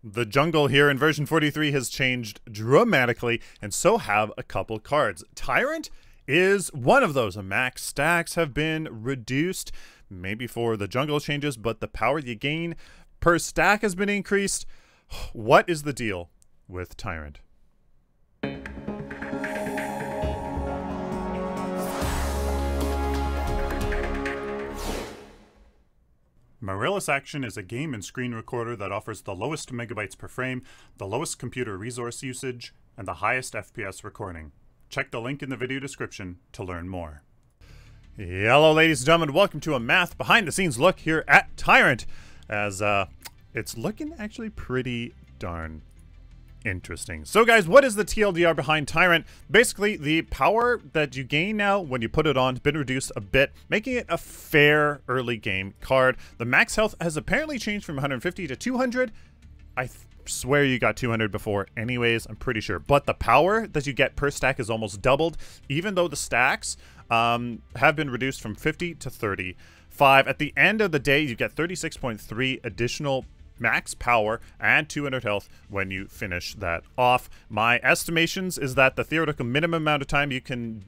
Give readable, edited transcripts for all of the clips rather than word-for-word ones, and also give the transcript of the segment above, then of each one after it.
The jungle here in version 43 has changed dramatically, and so have a couple cards. Tyrant is one of those. Max stacks have been reduced, maybe for the jungle changes, but the power you gain per stack has been increased. What is the deal with Tyrant? Marilla's Action is a game and screen recorder that offers the lowest megabytes per frame, the lowest computer resource usage, and the highest FPS recording. Check the link in the video description to learn more. Hello ladies and gentlemen, welcome to a math behind the scenes look here at Tyrant, as it's looking actually pretty darn interesting. So guys, what is the TLDR behind Tyrant? Basically, the power that you gain now when you put it on has been reduced a bit, making it a fair early game card. The max health has apparently changed from 150 to 200. I swear you got 200 before anyways, I'm pretty sure. But the power that you get per stack is almost doubled, even though the stacks have been reduced from 50 to 35. At the end of the day, you get 36.3 additional max power and 200 health when you finish that off. My estimations is that the theoretical minimum amount of time you can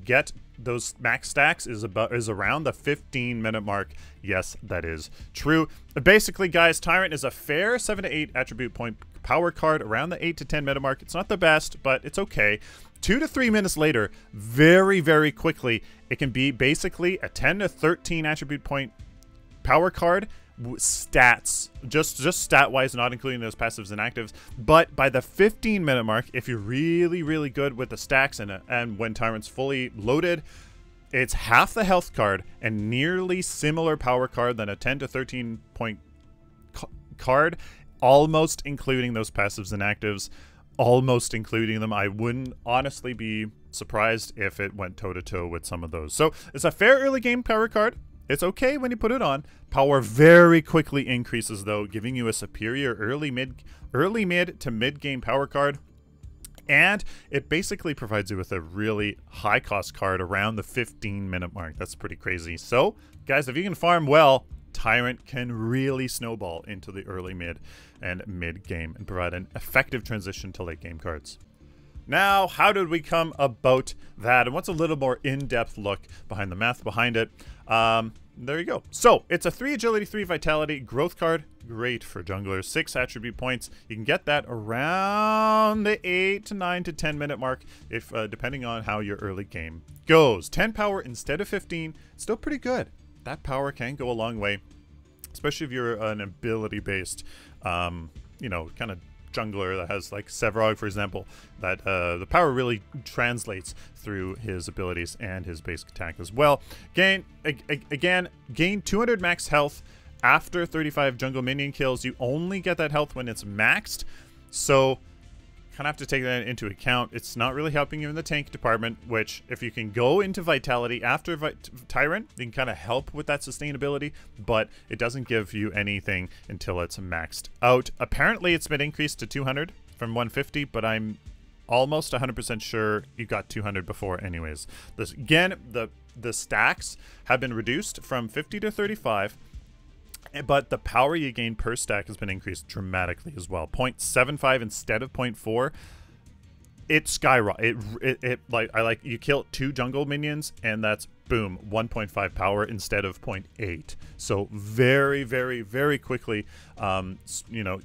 get those max stacks is around the 15-minute mark. Yes, that is true. Basically, guys, Tyrant is a fair 7 to 8 attribute point power card around the 8 to 10 minute mark. It's not the best, but it's okay. 2 to 3 minutes later, very quickly, it can be basically a 10 to 13 attribute point power card. Stats, just stat wise, not including those passives and actives. But by the 15-minute mark, if you're really good with the stacks and when Tyrant's fully loaded, it's half the health card and nearly similar power card than a 10 to 13 point card, almost including those passives and actives, almost including them. I wouldn't honestly be surprised if it went toe-to-toe with some of those. So it's a fair early game power card. It's okay when you put it on. Power very quickly increases though, giving you a superior early mid to mid game power card. And it basically provides you with a really high cost card around the 15-minute mark. That's pretty crazy. So guys, if you can farm well, Tyrant can really snowball into the early mid and mid game and provide an effective transition to late game cards. Now, how did we come about that? And what's a little more in-depth look behind the math behind it? There you go. So, it's a 3 agility, 3 vitality growth card. Great for junglers. 6 attribute points. You can get that around the 8 to 9 to 10 minute mark, if depending on how your early game goes. 10 power instead of 15. Still pretty good. That power can go a long way, especially if you're an ability-based, you know, kind of jungler that has like Sevrog, for example, that the power really translates through his abilities and his basic attack as well. Gain 200 max health after 35 jungle minion kills. You only get that health when it's maxed, so kind of have to take that into account. It's not really helping you in the tank department, which if you can go into vitality after Tyrant, you can kind of help with that sustainability, but it doesn't give you anything until it's maxed out. Apparently it's been increased to 200 from 150, but I'm almost 100% sure you got 200 before anyways. Again, the stacks have been reduced from 50 to 35, but the power you gain per stack has been increased dramatically as well. 0.75 instead of 0.4. It skyrocket. Like you kill 2 jungle minions and that's boom, 1.5 power instead of 0.8. So very quickly, you know,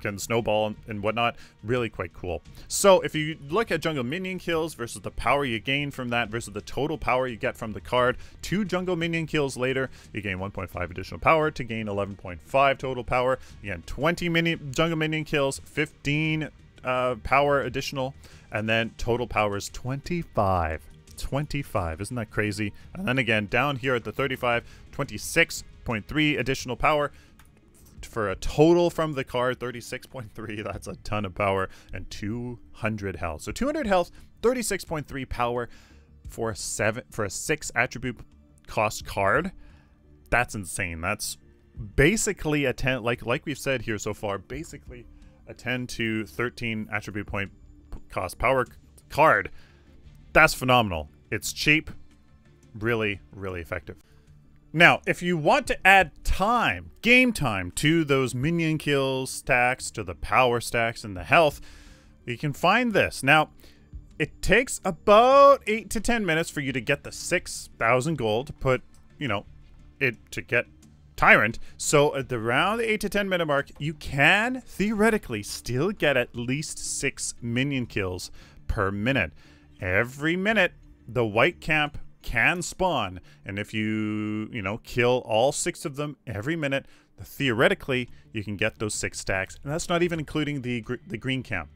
can snowball and whatnot. Really quite cool. So if you look at jungle minion kills versus the power you gain from that versus the total power you get from the card, 2 jungle minion kills later, you gain 1.5 additional power to gain 11.5 total power. Again, 20 jungle minion kills, 15 power additional, and then total power is 25. Isn't that crazy? And then again, down here at the 35, 26.3 additional power, for a total from the card 36.3. That's a ton of power, and 200 health. So 200 health, 36.3 power for a 6 attribute cost card. That's insane. That's basically a 10, like we've said here so far, basically a 10 to 13 attribute point cost power card. That's phenomenal. It's cheap, really effective. Now, if you want to add time, game time, to those minion kill stacks, to the power stacks and the health, you can find this. Now, it takes about 8 to 10 minutes for you to get the 6,000 gold to put, you know, to get Tyrant. So at around the 8 to 10 minute mark, you can theoretically still get at least 6 minion kills per minute. Every minute, the white camp can spawn, and if you kill all 6 of them every minute, theoretically you can get those 6 stacks, and that's not even including the green camp.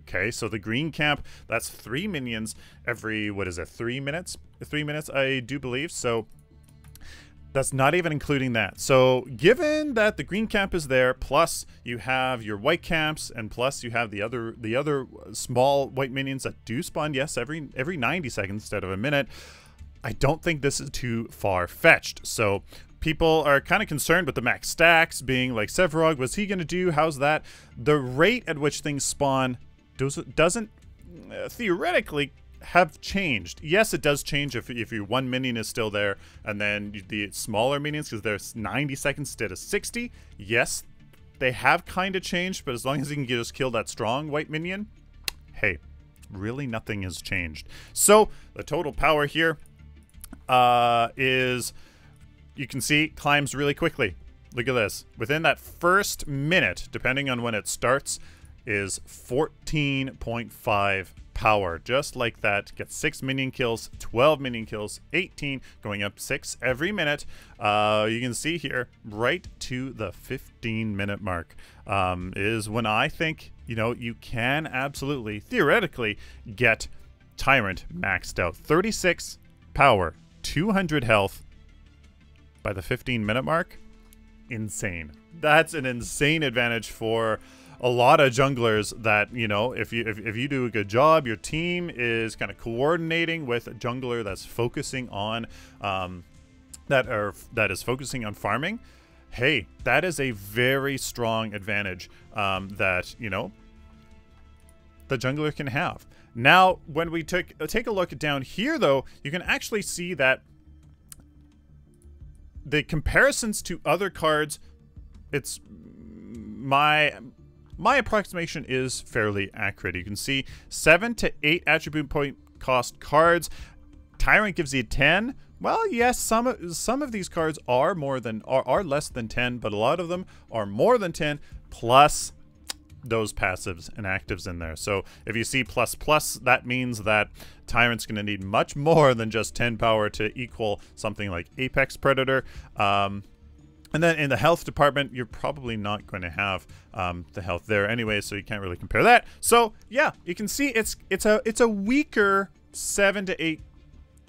Okay, so the green camp, that's 3 minions every, what is it, 3 minutes? 3 minutes, I do believe. So that's not even including that. So given that the green camp is there, plus you have your white camps, and plus you have the other small white minions that do spawn, yes, every 90 seconds instead of a minute, I don't think this is too far-fetched. So people are kind of concerned with the max stacks being like, Sevarog, what's he going to do? How's that? The rate at which things spawn doesn't theoretically have changed. Yes, it does change if your one minion is still there, and then the smaller minions, because there's 90 seconds instead of 60. Yes, they have kind of changed, but as long as you can just kill that strong white minion, hey, really nothing has changed. So the total power here is, you can see, climbs really quickly. Look at this. Within that first minute, depending on when it starts, is 14.5 power. Just like that. Get 6 minion kills, 12 minion kills, 18, going up 6 every minute. You can see here, right to the 15-minute mark is when I think, you can absolutely, theoretically, get Tyrant maxed out. 36 power, 200 health by the 15-minute mark. Insane. That's an insane advantage for a lot of junglers that, if you do a good job, your team is kind of coordinating with a jungler that's focusing on that is focusing on farming. Hey, that is a very strong advantage that the jungler can have. Now, when we take a look down here, though, you can actually see that the comparisons to other cards, it's my approximation is fairly accurate. You can see 7 to 8 attribute point cost cards. Tyrant gives you 10. Well, yes, some of these cards are less than 10, but a lot of them are more than 10, plus those passives and actives in there. So if you see plus, that means that Tyrant's going to need much more than just 10 power to equal something like Apex Predator. And then in the health department, you're probably not going to have the health there anyway, so you can't really compare that. So yeah, you can see it's a weaker 7 to 8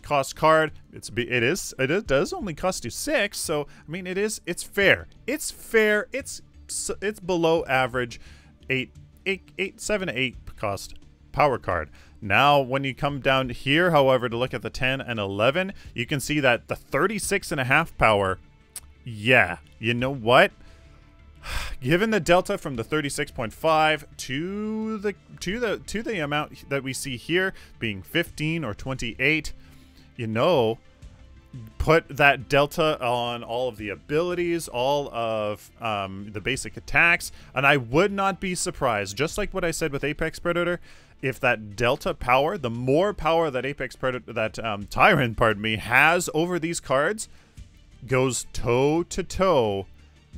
cost card. It does only cost you 6, so I mean it's fair. It's fair. It's below average 7 to 8 cost power card. Now, when you come down here, however, to look at the 10 and 11, you can see that the 36.5 power. Yeah, you know what? Given the delta from the 36.5 to the amount that we see here being 15 or 28, put that delta on all of the abilities, all of the basic attacks, and I would not be surprised, just like what I said with Apex Predator, if that delta power, the more power that Tyrant, pardon me, has over these cards, goes toe-to-toe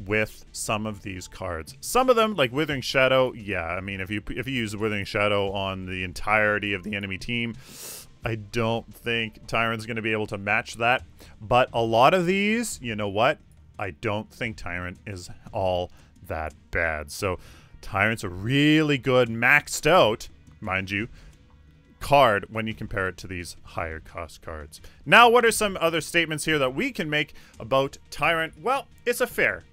with some of these cards. Some of them, like Withering Shadow, yeah, I mean, if you use Withering Shadow on the entirety of the enemy team, I don't think Tyrant's going to be able to match that. But a lot of these, you know what? I don't think Tyrant is all that bad. So Tyrant's a really good, maxed out, mind you, card when you compare it to these higher cost cards. Now, what are some other statements here that we can make about Tyrant? Well, it's a fair,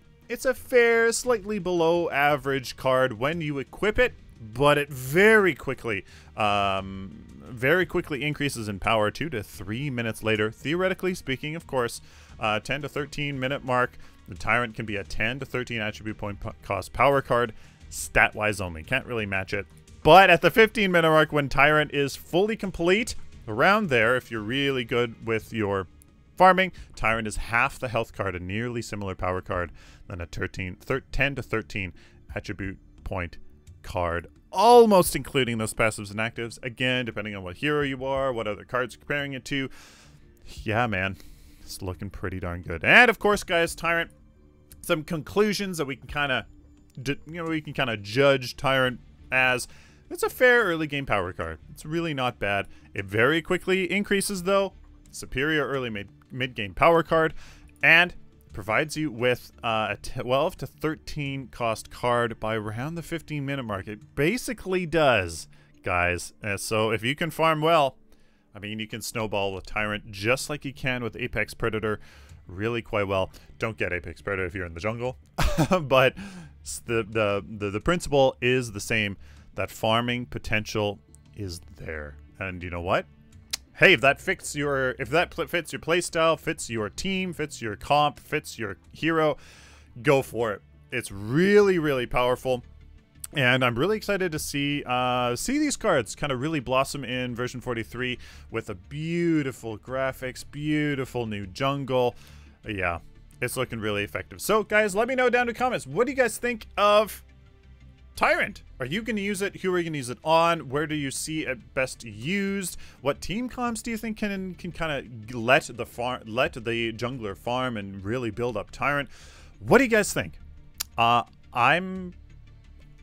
slightly below average card when you equip it, but it very quickly increases in power 2 to 3 minutes later. Theoretically speaking, of course, 10 to 13 minute mark, the Tyrant can be a 10 to 13 attribute point cost power card, stat-wise only. Can't really match it. But at the 15-minute mark, when Tyrant is fully complete, around there, if you're really good with your farming. Tyrant is half the health card, a nearly similar power card than a 10 to 13 attribute point card, almost including those passives and actives. Again, depending on what hero you are, what other cards you're comparing it to. Yeah, man, it's looking pretty darn good. And of course, guys, Tyrant, some conclusions that we can kind of judge Tyrant as. It's a fair early game power card. It's really not bad. It very quickly increases though. Superior early mid game power card, and provides you with a 12 to 13 cost card by around the 15-minute mark. It basically does, guys. So if you can farm well, I mean, you can snowball with Tyrant just like you can with Apex Predator really quite well. Don't get Apex Predator if you're in the jungle, but the principle is the same. That farming potential is there, and you know what? Hey, if that fits your playstyle, fits your team, fits your comp, fits your hero, go for it. It's really, really powerful, and I'm really excited to see these cards kind of really blossom in version 43 with a beautiful graphics, beautiful new jungle. Yeah, it's looking really effective. So, guys, let me know down in the comments. What do you guys think of Tyrant? Are you going to use it? Who are you going to use it on? Where do you see it best used? What team comps do you think can kind of let the jungler farm and really build up Tyrant? What do you guys think? I'm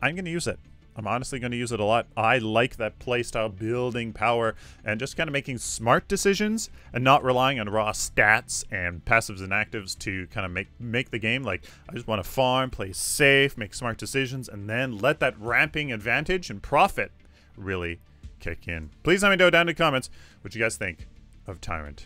going to use it. I'm honestly going to use it a lot. I like that playstyle, building power, and just kind of making smart decisions and not relying on raw stats and passives and actives to kind of make the game. Like, I just want to farm, play safe, make smart decisions, and then let that ramping advantage and profit really kick in. Please let me know down in the comments what you guys think of Tyrant.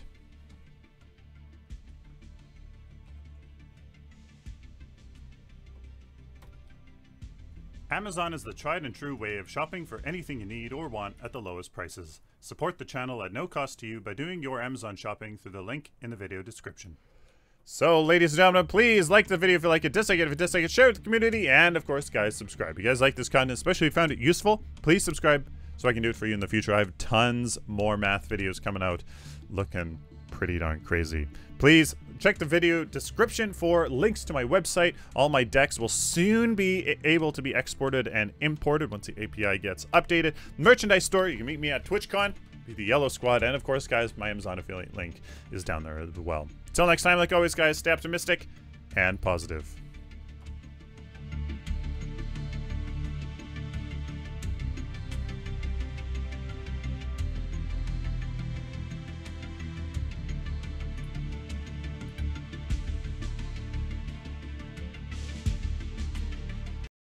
Amazon is the tried and true way of shopping for anything you need or want at the lowest prices. Support the channel at no cost to you by doing your Amazon shopping through the link in the video description. So, ladies and gentlemen, please like the video if you like it, dislike it if you dislike it, share it with the community, and of course, guys, subscribe. If you guys like this content, especially if you found it useful, please subscribe so I can do it for you in the future. I have tons more math videos coming out looking pretty darn crazy. Please check the video description for links to my website. All my decks will soon be able to be exported and imported once the API gets updated. Merchandise store, you can meet me at TwitchCon, be the Yellow Squad, and of course, guys, my Amazon affiliate link is down there as well. Until next time, like always, guys, stay optimistic and positive.